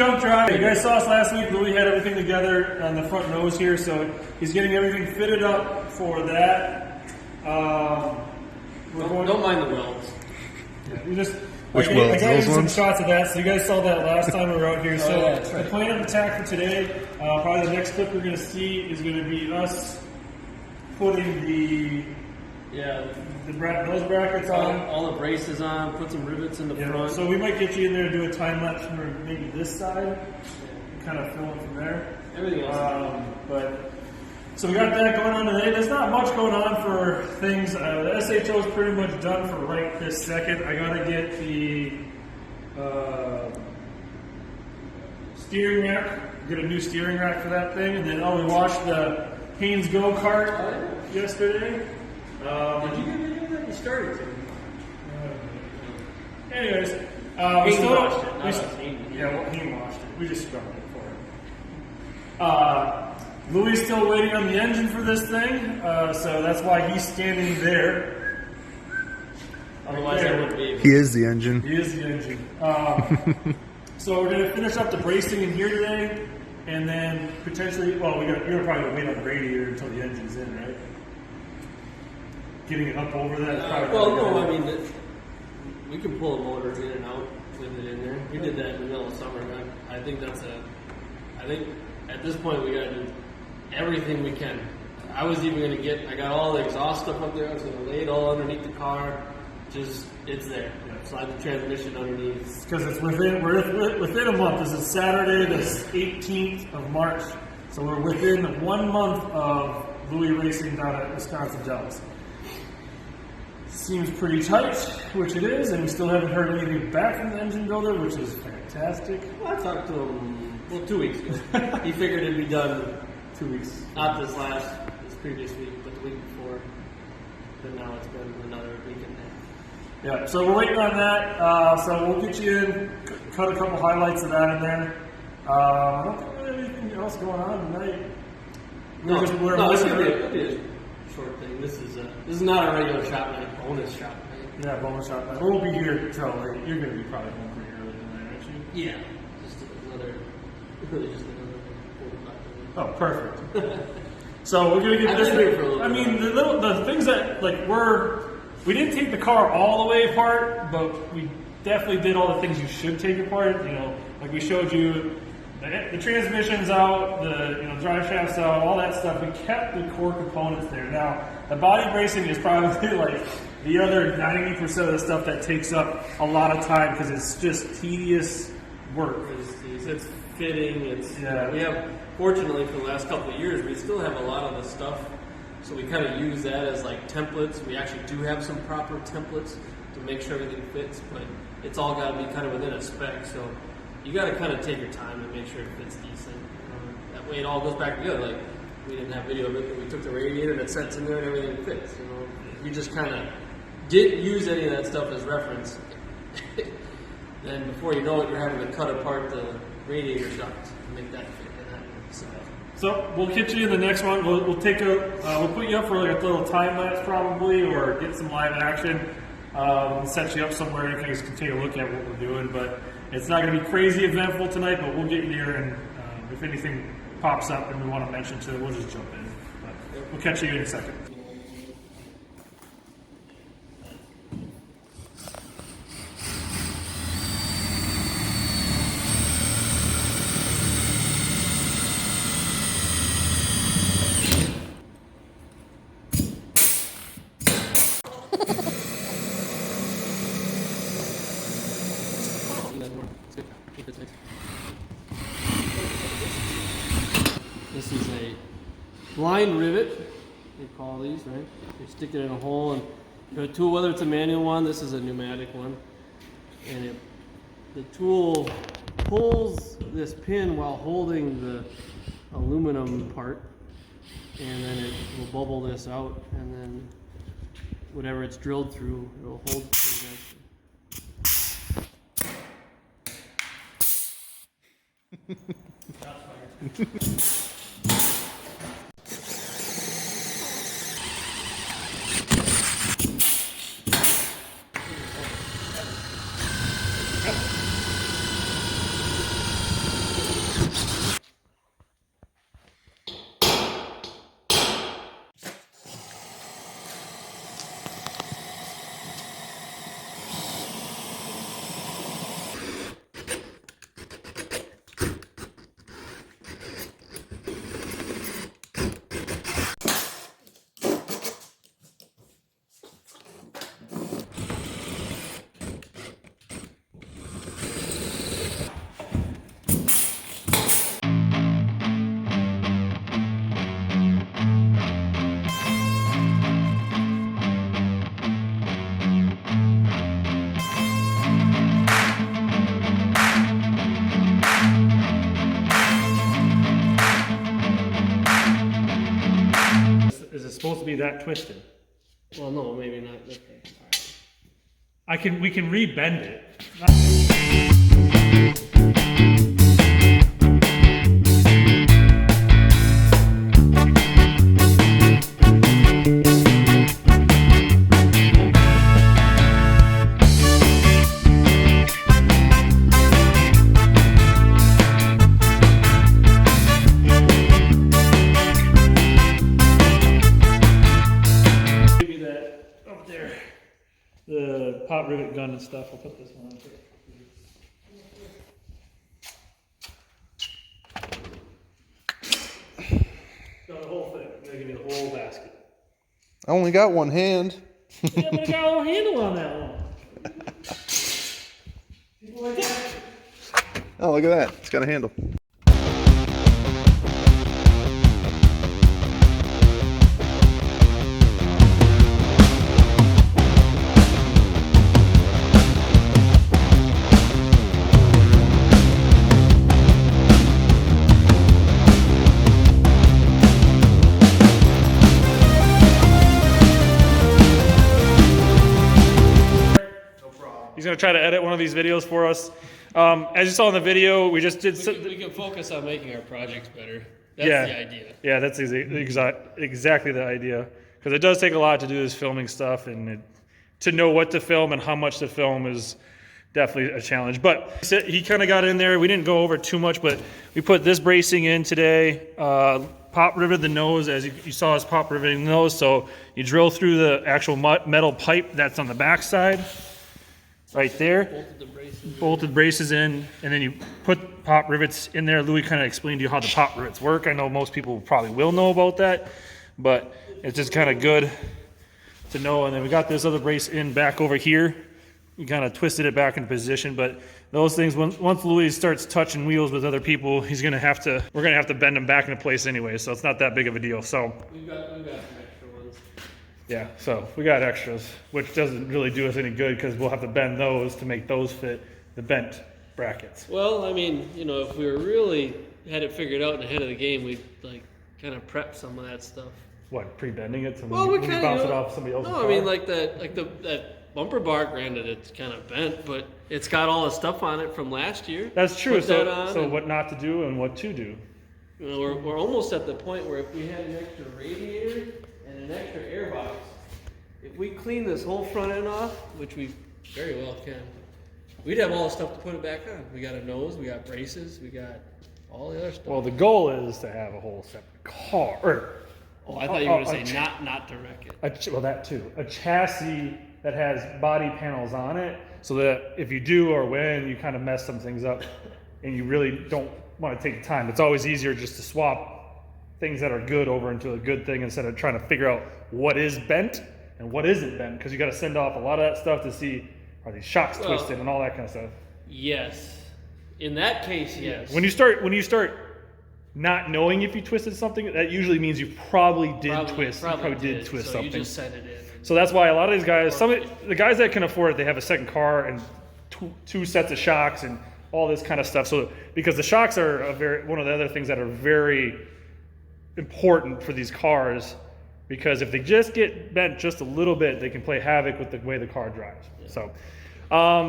jump drive. You guys saw us last week. Louis had everything together on the front nose here, so he's getting everything fitted up for that. Don't mind the welds. Yeah, you just. Which I welds? got you Those some ones? shots of that. So you guys saw that last time we were out here. So yeah, that's right. the plan of attack for today, probably the next clip we're going to see is going to be us putting the nose brackets on. All the braces on, put some rivets in the front. So we might get you in there to do a time lapse for maybe this side, kind of film from there. Everything else. So we got that going on today. There's not much going on for things. The SHO is pretty much done for right this second. I gotta get the steering rack, get a new steering rack for that thing, and then we washed the Haynes Go Kart yesterday. Did you get video of that? You started to. Anyways, we Haynes still washed it, not us, Haynes. Haynes washed it. We just scrubbed it for him. Louis is still waiting on the engine for this thing, so that's why he's standing there. Otherwise, I wouldn't be able to. He is the engine. He is the engine. So we're going to finish up the bracing in here today, and then potentially, you're probably going to wait on the radiator until the engine's in, right? Getting it up over that. Is probably we can pull a motor in and out with it in there. We did that in the middle of summer. I think at this point we got to do everything we can. I was even going to I got all the exhaust stuff up there. I was going to lay it all underneath the car. It's there. Slide the transmission underneath. Because we're within a month. This is Saturday, the 18th of March. So we're within 1 month of Louis racing down at Wisconsin Dells. Seems pretty tight, which it is, and we still haven't heard anything back from the engine builder, which is fantastic. Well, I talked to him 2 weeks ago. He figured it'd be done 2 weeks. not this previous week, but the week before. But now it's been another week and a half. Yeah, so we're waiting on that. So we'll get you in, cut a couple highlights of that in there. I don't think we have anything else going on tonight. It's going to be a short thing. This is not a regular shot night, bonus shot night. Yeah, bonus shot night. We'll be here till late. You're going to be probably home pretty early tonight, aren't you? Yeah. Just another 45 minutes. Oh, perfect. So we're gonna get I've this been here for a little I bit. mean, the things that we didn't take the car all the way apart, but we definitely did all the things you should take apart. You know, like we showed you, the transmission's out, the drive shaft's out, all that stuff. We kept the core components there. Now, the body bracing is probably like the other 90% of the stuff that takes up a lot of time because it's just tedious work. It's fitting. We have, fortunately, for the last couple of years, we still have a lot of the stuff. So we kind of use that as like templates. We actually do have some proper templates to make sure everything fits, but it's all got to be kind of within a spec. So you got to kind of take your time to make sure it fits decent. That way it all goes back together. Like we didn't have video of it, but we took the radiator and it sets in there and everything fits. You just kind of didn't use any of that stuff as reference. Then before you know it, you're having to cut apart the radiator duct to make that fit in that. So we'll get you in the next one. We'll put you up for like a little time lapse probably, or get some live action. Set you up somewhere you guys can take a look at what we're doing. But it's not going to be crazy eventful tonight. But we'll get you there, and if anything pops up and we want to mention to it, we'll just jump in. But we'll catch you in a second. This is a blind rivet, they call these, right? You stick it in a hole and the tool, whether it's a manual one, this is a pneumatic one, and the tool pulls this pin while holding the aluminum part, and then it will bubble this out, and then whatever it's drilled through, it will hold the connection. be that twisted. Well, no, maybe not. Okay. All right. We can rebend it. The pot rivet gun and stuff. I'll put this one on first. Got the whole thing. I'm gonna give you the whole basket. I only got one hand. Yeah, but I got a little handle on that one. People like that. Oh, look at that. It's got a handle. He's going to try to edit one of these videos for us. As you saw in the video, we just did... We can focus on making our projects better. That's the idea. Yeah, that's exactly the idea. Because it does take a lot to do this filming stuff, and to know what to film and how much to film is definitely a challenge. But he kind of got in there. We didn't go over too much, but we put this bracing in today. Pop rivet the nose, as you saw us pop riveting the nose. So you drill through the actual metal pipe that's on the back side. Right there, bolted braces in, and then you put pop rivets in there. Louis kind of explained to you how the pop rivets work. I know most people probably will know about that, but it's just kind of good to know. And then we got this other brace in back over here. We kind of twisted it back into position, but those things, once Louis starts touching wheels with other people, we're gonna have to bend them back into place anyway, so it's not that big of a deal. So we've got some extra ones. Yeah, so we got extras, which doesn't really do us any good because we'll have to bend those to make those fit the bent brackets. Well, I mean, if we were really had it figured out and ahead of the game, we'd like kind of prep some of that stuff. What, pre-bending it? So well, when you bounce it off somebody else's car? I mean, like that bumper bar. Granted, it's kind of bent, but it's got all the stuff on it from last year. That's true. Put that on So what not to do and what to do? We're almost at the point where if we had an extra radiator and an extra air box, if we clean this whole front end off, which we very well can, we'd have all the stuff to put it back on. We got a nose, we got braces, we got all the other stuff. Well, the goal is to have a whole separate car. I thought you were going to say not to wreck it. Well, that too. A chassis that has body panels on it, so that if you do or when you kind of mess some things up, and you really don't want to take the time, it's always easier just to swap things that are good over into a good thing instead of trying to figure out what is bent and what isn't bent, because you got to send off a lot of that stuff to see are these shocks twisted and all that kind of stuff. Yes, in that case, yes. When you start not knowing if you twisted something, that usually means you probably did twist. You probably did twist so something. You just set it in. So that's why a lot of these guys, the guys that can afford it, they have a second car and two sets of shocks and all this kind of stuff. So because the shocks are one of the other things that are very important for these cars. Because if they just get bent just a little bit, they can play havoc with the way the car drives. Yeah.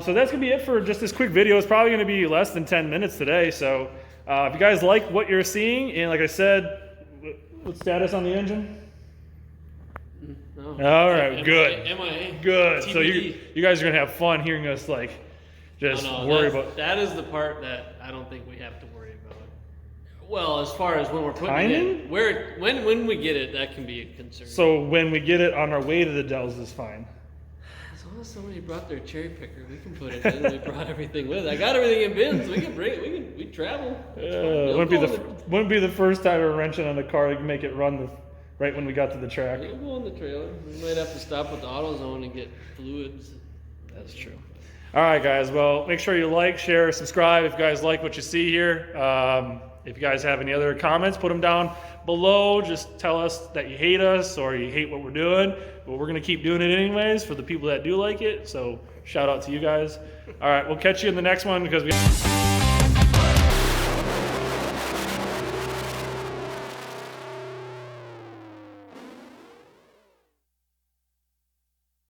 So that's gonna be it for just this quick video. It's probably gonna be less than 10 minutes today. So if you guys like what you're seeing, and like I said, what's status on the engine? No. All right, good. MIA. Good. TBD. So you guys are gonna have fun hearing us just worry about. That is the part that I don't think we have to worry about. Well, as far as when we're putting Timing? it in, when we get it, that can be a concern. So when we get it on our way to the Dells is fine. As long as somebody brought their cherry picker, we can put it in. We brought everything with. I got everything in bins. We can bring it. We travel. Wouldn't be the first time we're wrenching on the car to make it run right when we got to the track. We'll go on the trailer. We might have to stop at the AutoZone and get fluids. That's true. All right, guys. Well, make sure you like, share, subscribe if you guys like what you see here. If you guys have any other comments, put them down below. Just tell us that you hate us or you hate what we're doing. But we're going to keep doing it anyways for the people that do like it. So shout out to you guys. All right, we'll catch you in the next one because we...